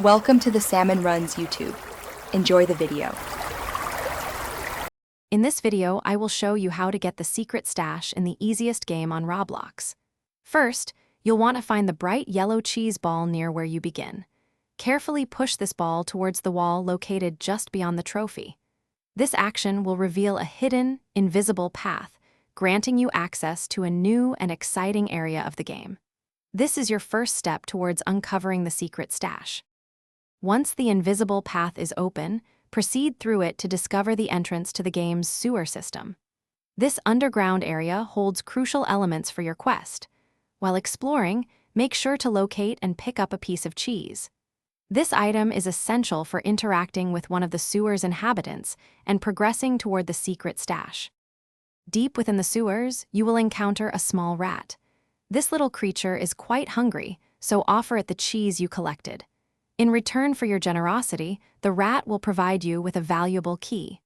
Welcome to the Salmon Runs YouTube. Enjoy the video. In this video, I will show you how to get the secret stash in the easiest game on Roblox. First, you'll want to find the bright yellow cheese ball near where you begin. Carefully push this ball towards the wall located just beyond the trophy. This action will reveal a hidden, invisible path, granting you access to a new and exciting area of the game. This is your first step towards uncovering the secret stash. Once the invisible path is open, proceed through it to discover the entrance to the game's sewer system. This underground area holds crucial elements for your quest. While exploring, make sure to locate and pick up a piece of cheese. This item is essential for interacting with one of the sewer's inhabitants and progressing toward the secret stash. Deep within the sewers, you will encounter a small rat. This little creature is quite hungry, so offer it the cheese you collected. In return for your generosity, the rat will provide you with a valuable key.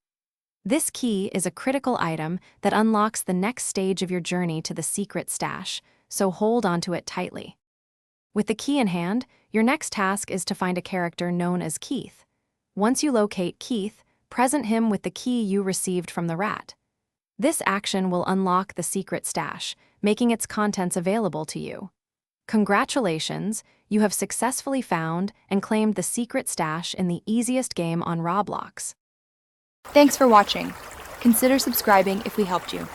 This key is a critical item that unlocks the next stage of your journey to the secret stash, so hold onto it tightly. With the key in hand, your next task is to find a character known as Keith. Once you locate Keith, present him with the key you received from the rat. This action will unlock the secret stash, making its contents available to you. Congratulations, you have successfully found and claimed the secret stash in the easiest game on Roblox. Thanks for watching. Consider subscribing if we helped you.